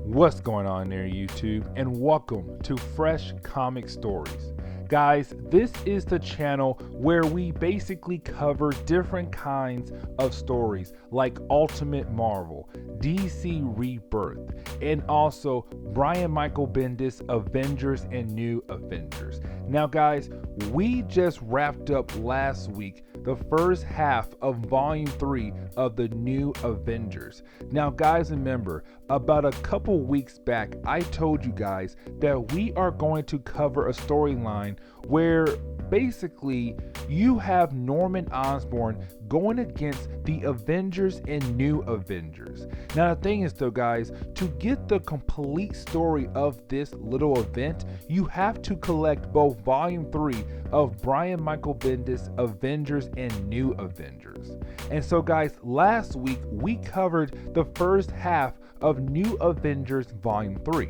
What's going on there, YouTube? And welcome to Fresh Comic Stories. Guys, this is the channel where we basically cover different kinds of stories like Ultimate Marvel, DC Rebirth, and also Brian Michael Bendis Avengers and New Avengers. Now guys, we just wrapped up last week the first half of Volume 3 of the New Avengers. Now guys, remember, about a couple weeks back, I told you guys that we are going to cover a storyline where basically you have Norman Osborn going against the Avengers and New Avengers. Now the thing is though guys, to get the complete story of this little event, you have to collect both Volume 3 of Brian Michael Bendis Avengers and New Avengers. And so guys, last week we covered the first half of New Avengers Volume 3.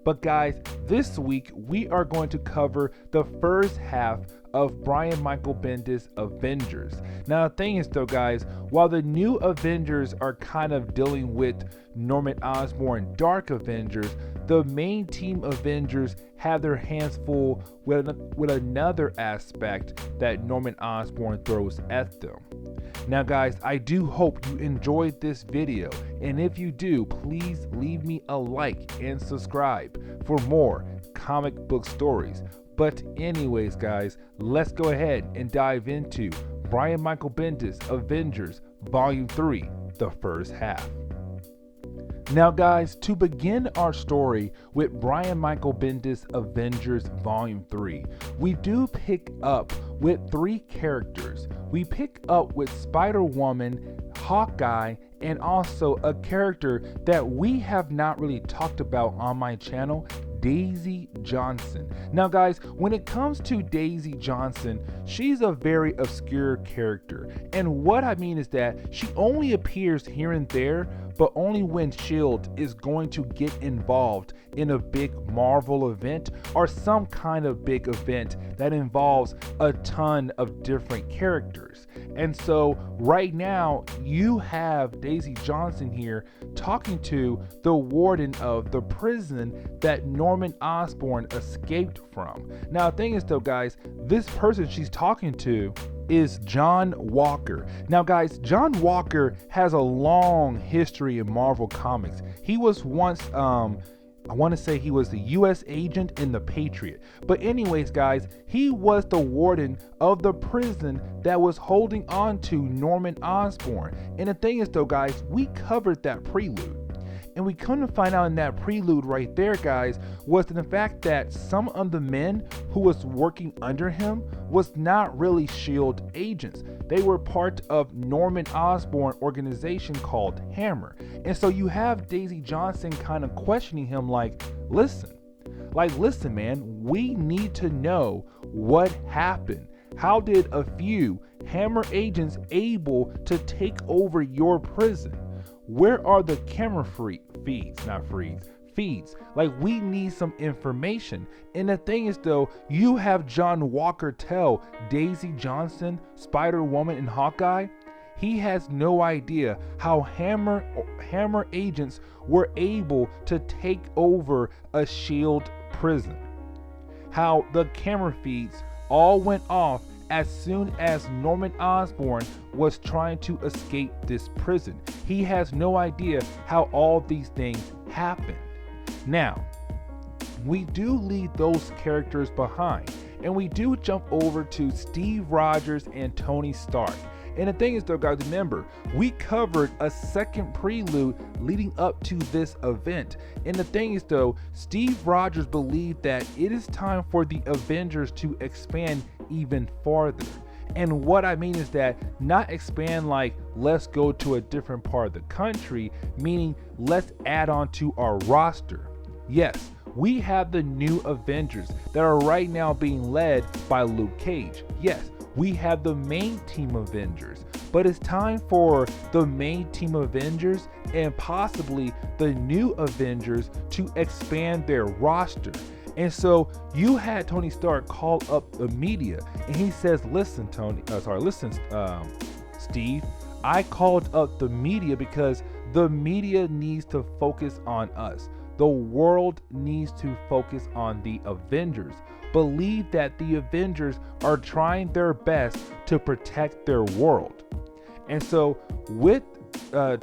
But guys, this week we are going to cover the first half of Brian Michael Bendis Avengers. Now the thing is though guys, while the New Avengers are kind of dealing with Norman Osborn Dark Avengers, the main team Avengers have their hands full with another aspect that Norman Osborn throws at them. Now guys, I do hope you enjoyed this video, and if you do, please leave me a like and subscribe for more comic book stories. But anyways guys, let's go ahead and dive into Brian Michael Bendis Avengers Volume 3, the first half. Now guys, to begin our story with Brian Michael Bendis Avengers Volume 3, we do pick up with three characters. We pick up with Spider-Woman, Hawkeye, and also a character that we have not really talked about on my channel, Daisy Johnson. Now guys, when it comes to Daisy Johnson, she's a very obscure character. And what I mean is that she only appears here and there, but only when S.H.I.E.L.D. is going to get involved in a big Marvel event or some kind of big event that involves a ton of different characters. And so right now you have Daisy Johnson here talking to the warden of the prison that Norman Osborn escaped from. Now the thing is though guys, this person she's talking to is John Walker. Now guys, John Walker has a long history in Marvel Comics. He was once I want to say he was the US agent in The Patriot. But anyways guys, he was the warden of the prison that was holding on to Norman Osborn. And the thing is though guys, we covered that prelude. And we come to find out in that prelude right there guys, was the fact that some of the men who was working under him was not really S.H.I.E.L.D. agents. They were part of Norman Osborn organization called Hammer. And so you have Daisy Johnson kind of questioning him like, listen man, we need to know what happened. How did a few Hammer agents able to take over your prison? Where are the camera feeds? Like, we need some information. And the thing is though, you have John Walker tell Daisy Johnson, Spider-Woman, and Hawkeye, he has no idea how Hammer agents were able to take over a S.H.I.E.L.D. prison. How the camera feeds all went off as soon as Norman Osborn was trying to escape this prison. He has no idea how all these things happened. Now, we do leave those characters behind, and we do jump over to Steve Rogers and Tony Stark. And the thing is though guys, remember, we covered a second prelude leading up to this event. And the thing is though, Steve Rogers believed that it is time for the Avengers to expand even farther. And what I mean is that not expand like let's go to a different part of the country, meaning let's add on to our roster. Yes, we have the New Avengers that are right now being led by Luke Cage. Yes, we have the main team Avengers, but it's time for the main team Avengers and possibly the New Avengers to expand their roster. And so you had Tony Stark call up the media and he says, listen Steve, I called up the media because the media needs to focus on us. The world needs to focus on the Avengers. Believe that the Avengers are trying their best to protect their world. And so with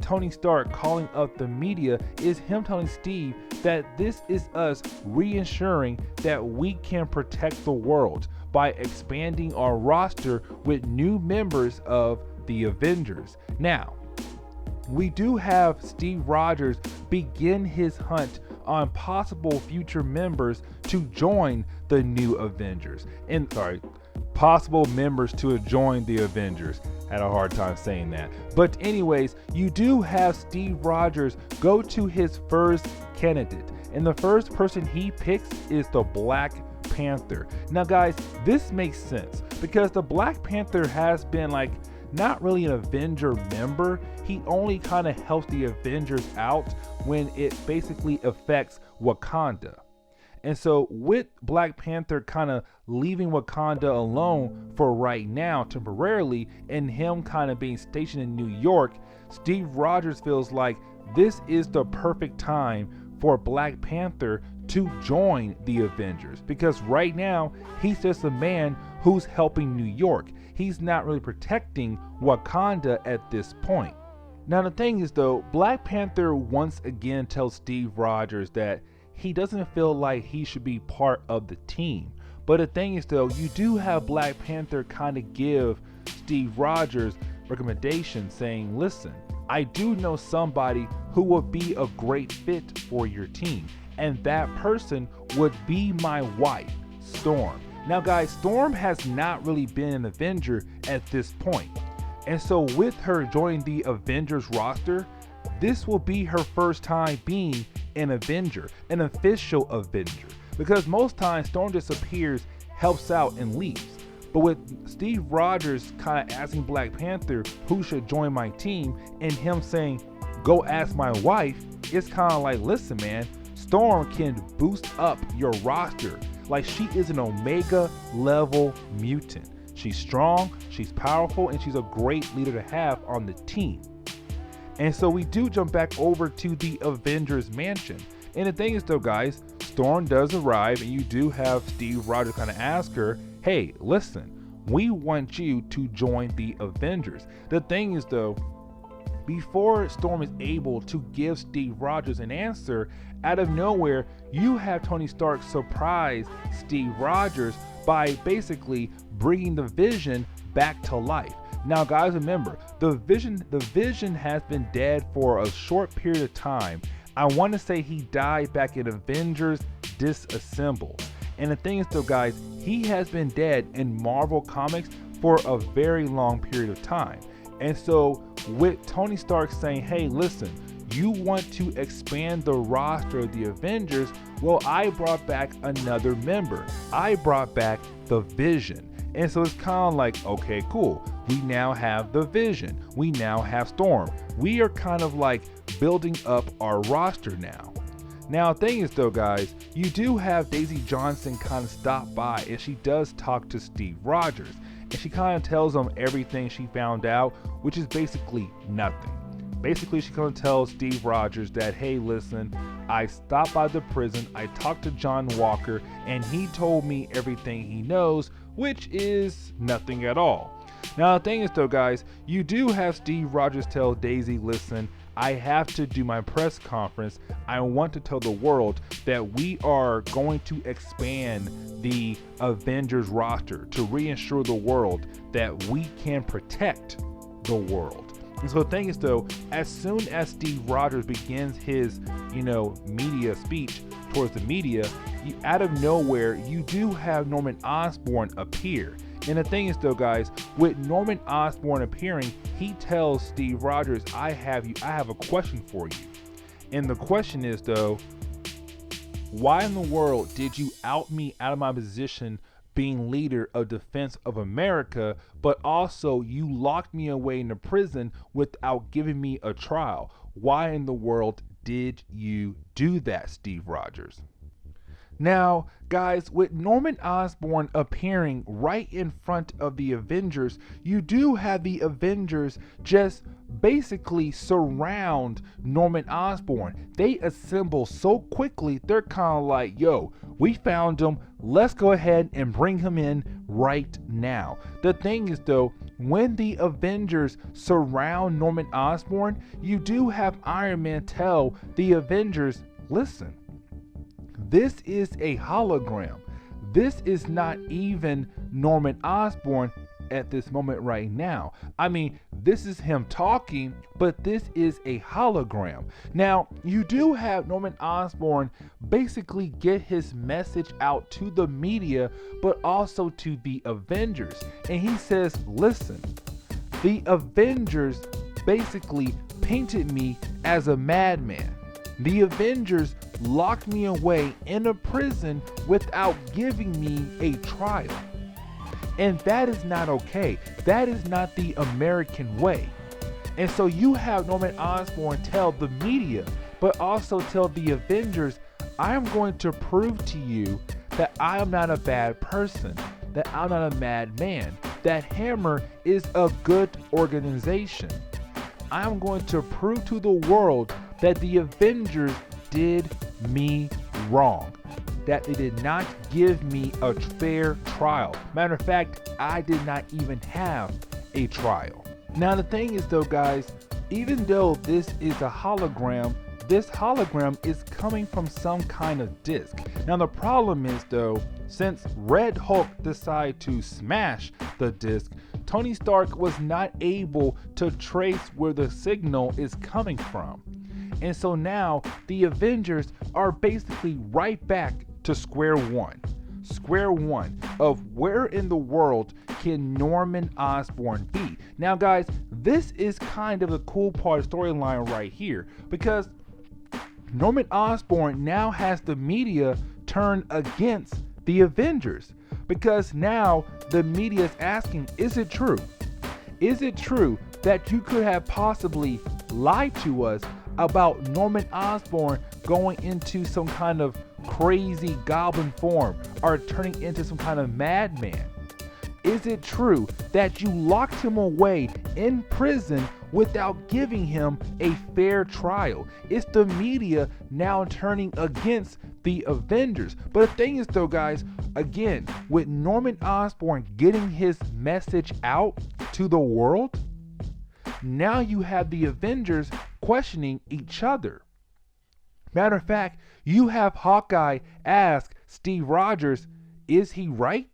Tony Stark calling up the media is him telling Steve that this is us reassuring that we can protect the world by expanding our roster with new members of the Avengers. Now, we do have Steve Rogers begin his hunt on possible future members to join the new Avengers. Possible members to join the Avengers. Had a hard time saying that. But anyways, you do have Steve Rogers go to his first candidate. And the first person he picks is the Black Panther. Now guys, this makes sense because the Black Panther has been not really an Avenger member. He only kind of helps the Avengers out when it basically affects Wakanda. And so with Black Panther kind of leaving Wakanda alone for right now temporarily and him kind of being stationed in New York, Steve Rogers feels like this is the perfect time for Black Panther to join the Avengers, because right now he's just a man who's helping New York. He's not really protecting Wakanda at this point. Now the thing is though, Black Panther once again tells Steve Rogers that he doesn't feel like he should be part of the team. But the thing is though, you do have Black Panther kind of give Steve Rogers recommendations saying, listen, I do know somebody who would be a great fit for your team, and that person would be my wife, Storm. Now guys, Storm has not really been an Avenger at this point. And so with her joining the Avengers roster, this will be her first time being an Avenger, an official Avenger. Because most times Storm just appears, helps out, and leaves. But with Steve Rogers kind of asking Black Panther who should join my team, and him saying, go ask my wife, it's kind of like, listen man, Storm can boost up your roster. Like, she is an Omega level mutant. She's strong, she's powerful, and she's a great leader to have on the team. And so we do jump back over to the Avengers mansion. And the thing is though guys, Storm does arrive, and you do have Steve Rogers kind of ask her, hey, listen, we want you to join the Avengers. The thing is though, before Storm is able to give Steve Rogers an answer, out of nowhere, you have Tony Stark surprise Steve Rogers by basically bringing the Vision back to life. Now guys, remember, the Vision has been dead for a short period of time. I want to say he died back in Avengers Disassemble. And the thing is though guys, he has been dead in Marvel Comics for a very long period of time. And so with Tony Stark saying, hey listen, you want to expand the roster of the Avengers, well, I brought back another member. I brought back the Vision. And so it's kind of like, okay, cool. We now have the Vision. We now have Storm. We are kind of like building up our roster now. Now, the thing is though, guys, you do have Daisy Johnson kind of stop by, and she does talk to Steve Rogers. And she kind of tells him everything she found out, which is basically nothing. Basically, she kind of tells Steve Rogers that, hey, listen, I stopped by the prison, I talked to John Walker, and he told me everything he knows, which is nothing at all. Now, the thing is though, guys, you do have Steve Rogers tell Daisy, listen, I have to do my press conference. I want to tell the world that we are going to expand the Avengers roster to reassure the world that we can protect the world. And so the thing is though, as soon as Steve Rogers begins his, media speech towards the media, out of nowhere, you do have Norman Osborn appear. And the thing is though, guys, with Norman Osborn appearing, he tells Steve Rogers, I have a question for you. And the question is though, why in the world did you out me out of my position being leader of Defense of America, but also you locked me away in the prison without giving me a trial? Why in the world did you do that, Steve Rogers? Now, guys, with Norman Osborn appearing right in front of the Avengers, you do have the Avengers just basically surround Norman Osborn. They assemble so quickly, they're kind of like, yo, we found him. Let's go ahead and bring him in right now. The thing is, though, when the Avengers surround Norman Osborn, you do have Iron Man tell the Avengers, listen, this is a hologram. This is not even Norman Osborn at this moment right now. I mean, this is him talking, but this is a hologram. Now, you do have Norman Osborn basically get his message out to the media, but also to the Avengers. And he says, listen, the Avengers basically painted me as a madman. The Avengers locked me away in a prison without giving me a trial. And that is not okay. That is not the American way. And so you have Norman Osborn tell the media, but also tell the Avengers, I am going to prove to you that I am not a bad person, that I'm not a madman, that Hammer is a good organization. I'm going to prove to the world that the Avengers did me wrong, that they did not give me a fair trial. Matter of fact, I did not even have a trial. Now the thing is though, guys, even though this is a hologram, this hologram is coming from some kind of disc. Now the problem is though, since Red Hulk decided to smash the disc, Tony Stark was not able to trace where the signal is coming from. And so now the Avengers are basically right back to square one of where in the world can Norman Osborn be. Now guys, this is kind of a cool part of the storyline right here, because Norman Osborn now has the media turn against the Avengers, because now the media is asking, is it true? Is it true that you could have possibly lied to us about Norman Osborn going into some kind of crazy goblin form or turning into some kind of madman? Is it true that you locked him away in prison without giving him a fair trial? It's the media now turning against the Avengers. But the thing is though, guys, again, with Norman Osborn getting his message out to the world, now you have the Avengers questioning each other. Matter of fact, you have Hawkeye ask Steve Rogers, is he right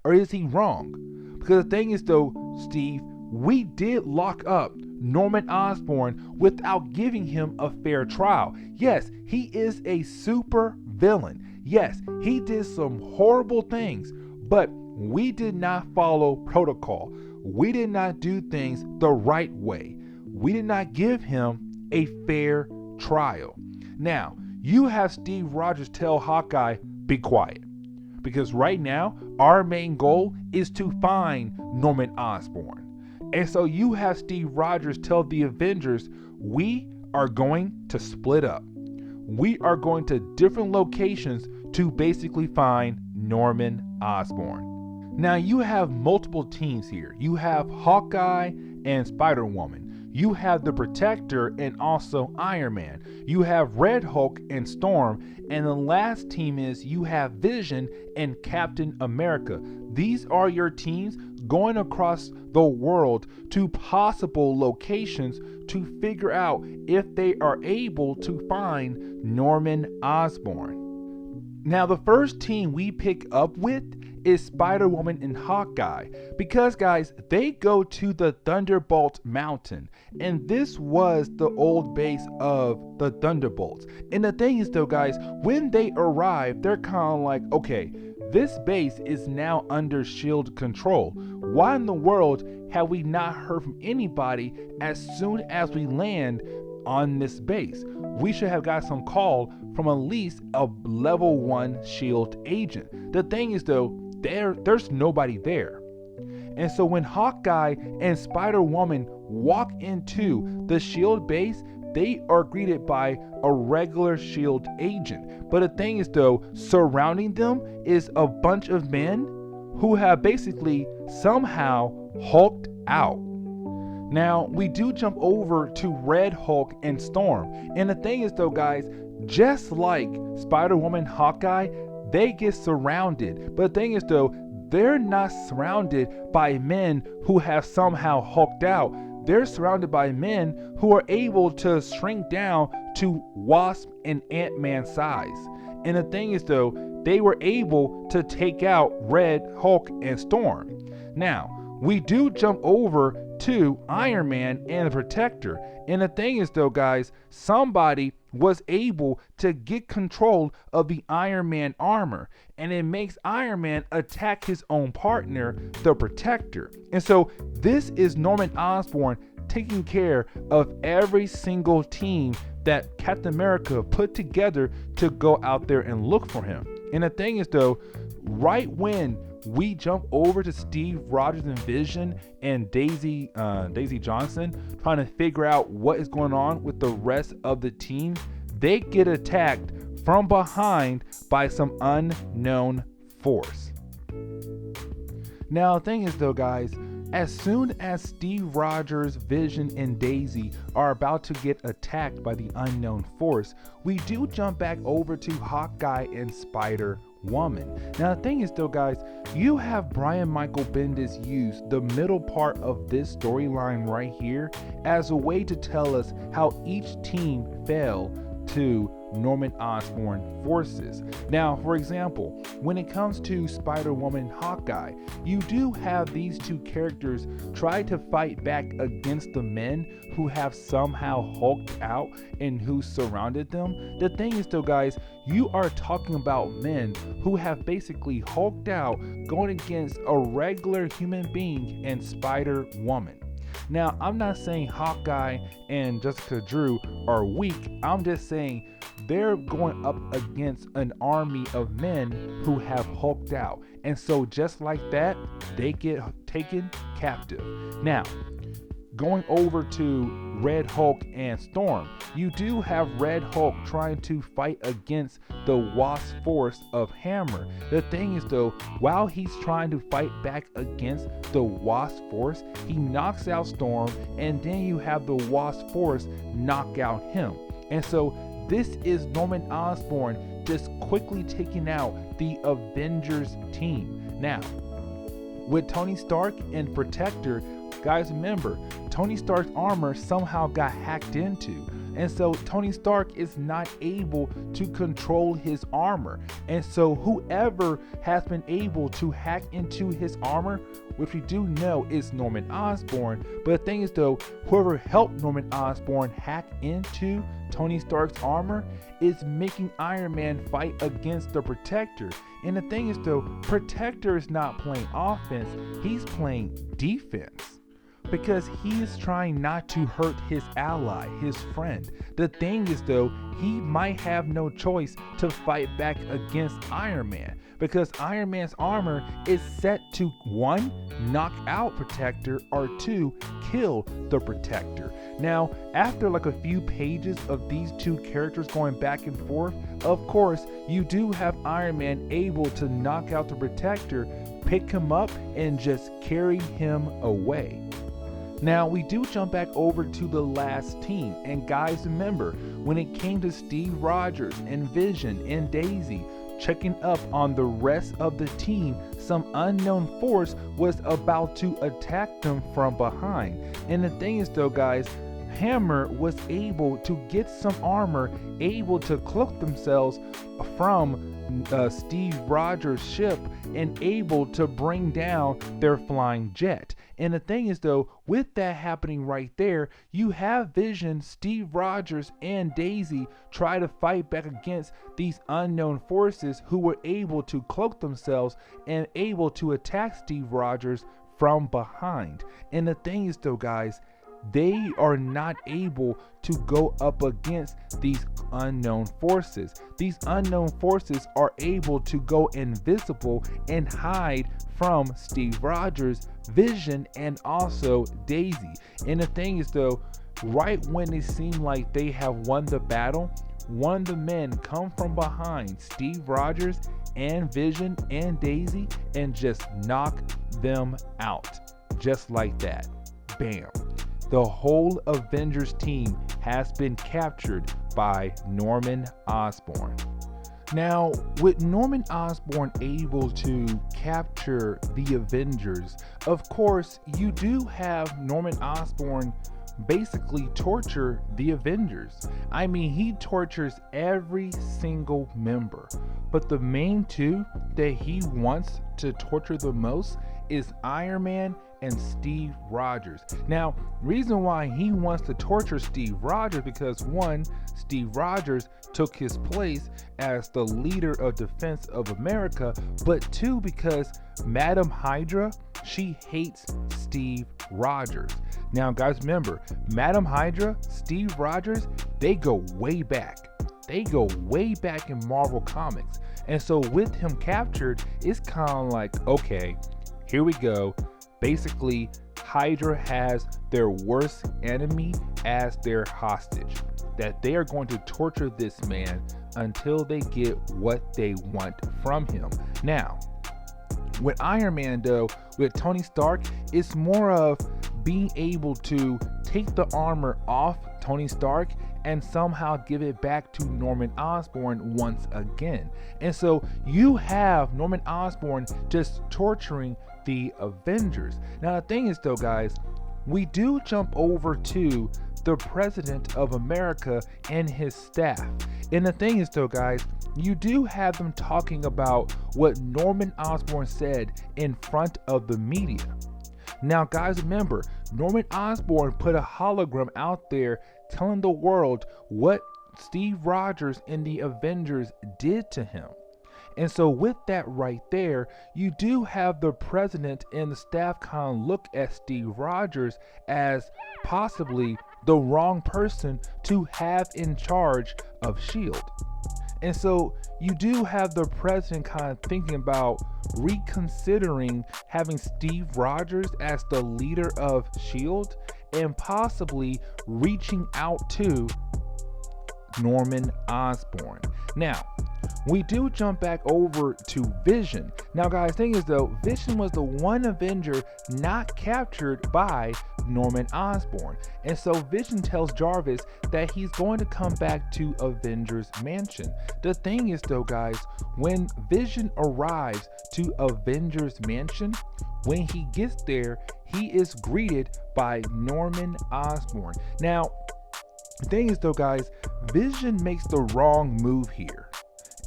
or is he wrong? Because the thing is though, Steve, we did lock up Norman Osborn without giving him a fair trial. Yes, he is a super villain. Yes, he did some horrible things, but we did not follow protocol. We did not do things the right way. We did not give him a fair trial. Now, you have Steve Rogers tell Hawkeye, be quiet. Because right now, our main goal is to find Norman Osborn. And so you have Steve Rogers tell the Avengers, we are going to split up. We are going to different locations to basically find Norman Osborn. Now you have multiple teams here. You have Hawkeye and Spider-Woman. You have the Protector and also Iron Man. You have Red Hulk and Storm. And the last team is you have Vision and Captain America. These are your teams going across the world to possible locations to figure out if they are able to find Norman Osborn. Now the first team we pick up with is Spider-Woman and Hawkeye, because guys, they go to the Thunderbolt Mountain, and this was the old base of the Thunderbolts. And the thing is though, guys, when they arrive, they're kind of like, okay, this base is now under SHIELD control. Why in the world have we not heard from anybody as soon as we land on this base? We should have got some call from at least a level 1 SHIELD agent. The thing is though, there's nobody there. And so when Hawkeye and Spider-Woman walk into the SHIELD base, they are greeted by a regular SHIELD agent. But the thing is though, surrounding them is a bunch of men who have basically somehow hulked out. Now, we do jump over to Red Hulk and Storm. And the thing is though, guys, just like Spider-Woman, Hawkeye, they get surrounded. But the thing is though, they're not surrounded by men who have somehow hulked out. They're surrounded by men who are able to shrink down to Wasp and Ant-Man size. And the thing is though, they were able to take out Red Hulk and Storm. Now, we do jump over to Iron Man and the Protector. And the thing is though, guys, somebody was able to get control of the Iron Man armor, and it makes Iron Man attack his own partner, the Protector. And so this is Norman Osborn taking care of every single team that Captain America put together to go out there and look for him. And the thing is though, right when we jump over to Steve Rogers and Vision and Daisy Johnson trying to figure out what is going on with the rest of the team, they get attacked from behind by some unknown force. Now the thing is though, guys, as soon as Steve Rogers, Vision, and Daisy are about to get attacked by the unknown force, we do jump back over to Hawkeye and Spider-Woman. Now the thing is though, guys, you have Brian Michael Bendis use the middle part of this storyline right here as a way to tell us how each team fell to Norman Osborn forces. Now, for example, when it comes to Spider-Woman, Hawkeye, you do have these two characters try to fight back against the men who have somehow hulked out and who surrounded them. The thing is though, guys, you are talking about men who have basically hulked out going against a regular human being and Spider-Woman. Now, I'm not saying Hawkeye and Jessica Drew are weak. I'm just saying they're going up against an army of men who have hulked out. And so just like that, they get taken captive. Now, going over to Red Hulk and Storm, you do have Red Hulk trying to fight against the Wasp force of Hammer. The thing is though, while he's trying to fight back against the Wasp force, he knocks out Storm, and then you have the Wasp force knock out him. And so this is Norman Osborn just quickly taking out the Avengers team. Now, with Tony Stark and Protector, guys, remember, Tony Stark's armor somehow got hacked into. And so Tony Stark is not able to control his armor. And so whoever has been able to hack into his armor, which we do know is Norman Osborn, but the thing is though, whoever helped Norman Osborn hack into Tony Stark's armor is making Iron Man fight against the Protector. And the thing is though, Protector is not playing offense, he's playing defense, because he is trying not to hurt his ally, his friend. The thing is though, he might have no choice to fight back against Iron Man, because Iron Man's armor is set to 1, knock out Protector, or 2, kill the Protector. Now, after like a few pages of these two characters going back and forth, of course, you do have Iron Man able to knock out the Protector, pick him up, and just carry him away. Now, we do jump back over to the last team, and guys, remember, when it came to Steve Rogers and Vision and Daisy checking up on the rest of the team, some unknown force was about to attack them from behind. And the thing is though, guys, Hammer was able to get some armor, able to cloak themselves from Steve Rogers' ship, and able to bring down their flying jet. And the thing is though, with that happening right there, you have Vision, Steve Rogers, and Daisy try to fight back against these unknown forces who were able to cloak themselves and able to attack Steve Rogers from behind. And the thing is though, guys, they are not able to go up against these unknown forces. These unknown forces are able to go invisible and hide from Steve Rogers, Vision, and also Daisy. And the thing is though, right when it seemed like they have won the battle, one of the men come from behind Steve Rogers and Vision and Daisy and just knock them out. Just like that. Bam. The whole Avengers team has been captured by Norman Osborn. Now, with Norman Osborn able to capture the Avengers, of course, you do have Norman Osborn basically torture the Avengers. I mean, he tortures every single member. But the main two that he wants to torture the most is Iron Man and Steve Rogers. Now, reason why he wants to torture Steve Rogers because one, Steve Rogers took his place as the leader of Defense of America, but two, because Madam Hydra, she hates Steve Rogers. Now, guys, remember, Madam Hydra, Steve Rogers, they go way back. They go way back in Marvel Comics. And so with him captured, it's kind of like, okay, here we go. Basically, Hydra has their worst enemy as their hostage. That they are going to torture this man until they get what they want from him. Now, with Iron Man though, with Tony Stark, it's more of being able to take the armor off Tony Stark and somehow give it back to Norman Osborn once again. And so you have Norman Osborn just torturing the Avengers. Now the thing is though, guys, we do jump over to the President of America and his staff. And the thing is though, guys, you do have them talking about what Norman Osborn said in front of the media. Now guys, remember, Norman Osborn put a hologram out there telling the world what Steve Rogers and the Avengers did to him. And so with that right there, you do have the president and the staff kind of look at Steve Rogers as possibly the wrong person to have in charge of S.H.I.E.L.D. And so you do have the president kind of thinking about reconsidering having Steve Rogers as the leader of S.H.I.E.L.D. and possibly reaching out to Norman Osborn. Now, we do jump back over to Vision. Now guys, thing is though, Vision was the one Avenger not captured by Norman Osborn. And so Vision tells Jarvis that he's going to come back to Avengers Mansion. The thing is though, guys, when Vision arrives to Avengers Mansion, when he gets there, he is greeted by Norman Osborn. Now, the thing is though, guys, Vision makes the wrong move here.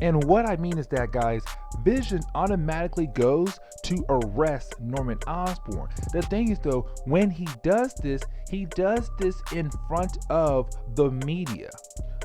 And what I mean is that, guys, Vision automatically goes to arrest Norman Osborn. The thing is though, when he does this in front of the media.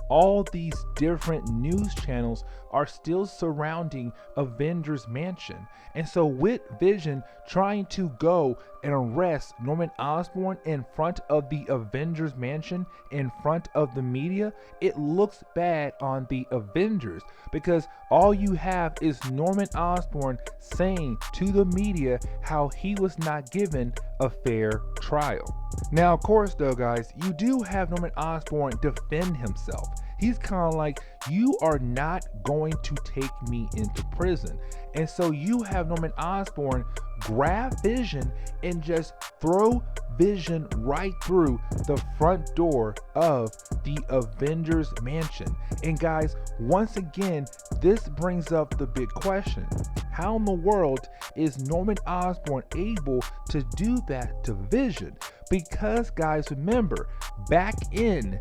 All these different news channels are still surrounding Avengers Mansion. And so with Vision trying to go and arrest Norman Osborn in front of the Avengers Mansion, in front of the media, it looks bad on the Avengers because all you have is Norman Osborn saying to the media how he was not given a fair trial. Now, of course though, guys, you do have Norman Osborn defend himself. He's kind of like, you are not going to take me into prison. And so you have Norman Osborn grab Vision and just throw Vision right through the front door of the Avengers Mansion. And guys, once again, this brings up the big question. How in the world is Norman Osborn able to do that to Vision? Because guys, remember, back in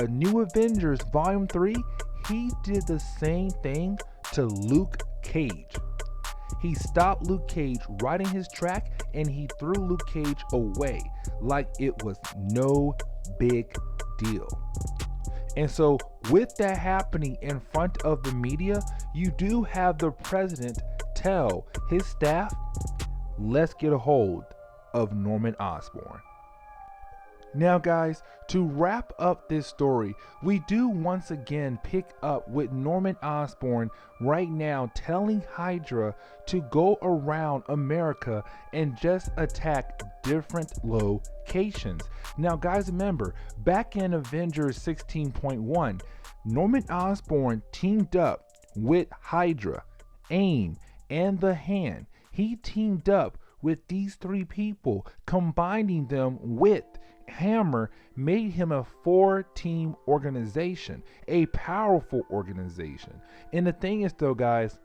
New Avengers Volume 3, he did the same thing to Luke Cage. He stopped Luke Cage right in his track and he threw Luke Cage away like it was no big deal. And so with that happening in front of the media, you do have the president tell his staff, let's get a hold of Norman Osborn. Now guys, to wrap up this story, we do once again pick up with Norman Osborn right now telling Hydra to go around America and just attack different locations. Now guys, remember, back in Avengers 16.1, Norman Osborn teamed up with Hydra, AIM, and the Hand. He teamed up with these three people, combining them with Hammer, made him a 4-team organization, a powerful organization. And the thing is though guys,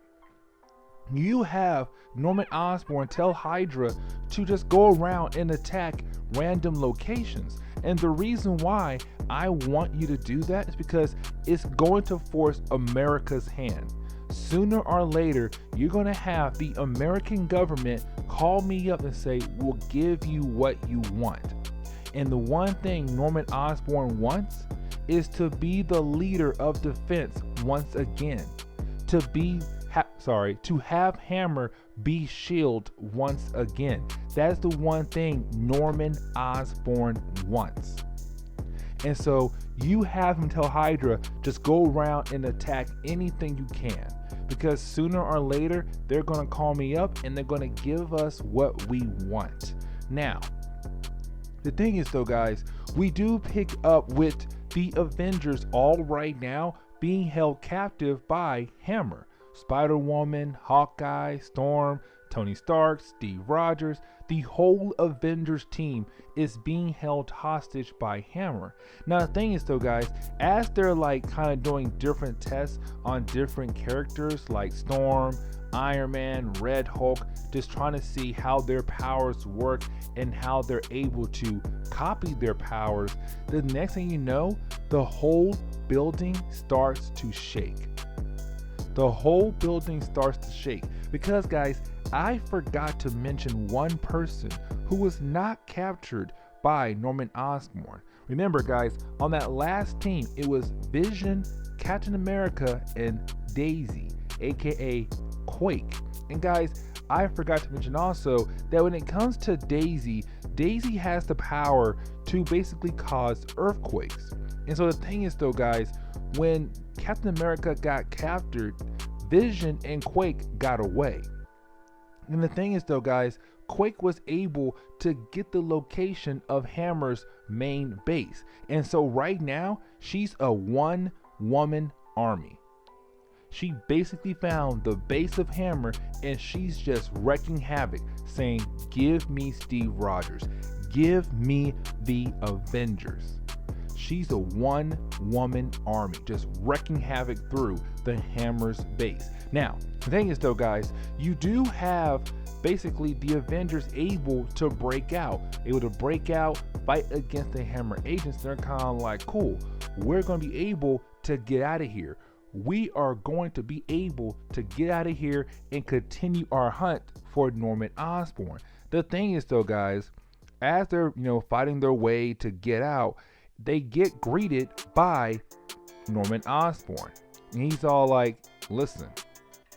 you have Norman Osborn tell Hydra to just go around and attack random locations. And the reason why I want you to do that is because it's going to force America's hand. Sooner or later, you're going to have the American government call me up and say, we'll give you what you want. And the one thing Norman Osborn wants is to be the leader of defense once again. To have Hammer be S.H.I.E.L.D. once again. That's the one thing Norman Osborn wants. And so you have him tell Hydra, just go around and attack anything you can. Because sooner or later, they're going to call me up and they're going to give us what we want. Now, the thing is though guys, we do pick up with the Avengers all right now being held captive by Hammer. Spider-Woman, Hawkeye, Storm, Tony Stark, Steve Rogers, the whole Avengers team is being held hostage by Hammer. Now the thing is though guys, as they're like kind of doing different tests on different characters like Storm, Iron Man, Red Hulk, just trying to see how their powers work and how they're able to copy their powers, the next thing you know, the whole building starts to shake. The whole building starts to shake because guys, I forgot to mention one person who was not captured by Norman Osborn. Remember guys, on that last team, it was Vision, Captain America, and Daisy, aka Quake. And guys, I forgot to mention also that when it comes to Daisy, Daisy has the power to basically cause earthquakes. And so the thing is though guys, when Captain America got captured, Vision and Quake got away. And the thing is though guys, Quake was able to get the location of Hammer's main base. And so right now, she's a one-woman army. She basically found the base of Hammer and she's just wreaking havoc, saying, give me Steve Rogers, give me the Avengers. She's a one-woman army, just wreaking havoc through the Hammer's base. Now, the thing is though guys, you do have basically the Avengers able to break out, fight against the Hammer agents. They're kind of like, cool, we're going to be able to get out of here. We are going to be able to get out of here and continue our hunt for Norman Osborn. The thing is though guys, as they're fighting their way to get out, they get greeted by Norman Osborn. And he's all like, listen,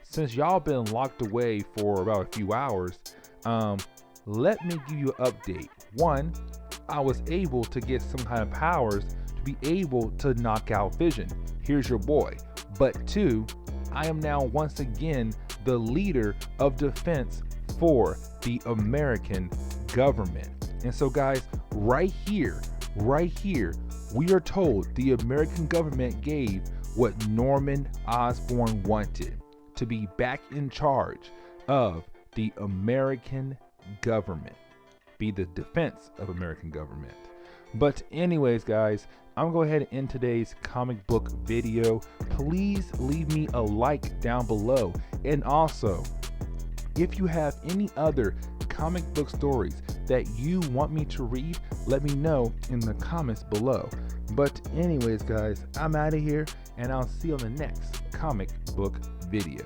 since y'all been locked away for about a few hours, let me give you an update. One, I was able to get some kind of powers to be able to knock out Vision. Here's your boy. But two, I am now once again the leader of defense for the American government. And so guys, right here, we are told the American government gave what Norman Osborn wanted, to be back in charge of the American government, be the defense of American government. But anyways guys, I'm gonna go ahead and end today's comic book video. Please leave me a like down below, and also if you have any other comic book stories that you want me to read, let me know in the comments below. But anyways guys, I'm out of here and I'll see you on the next comic book video.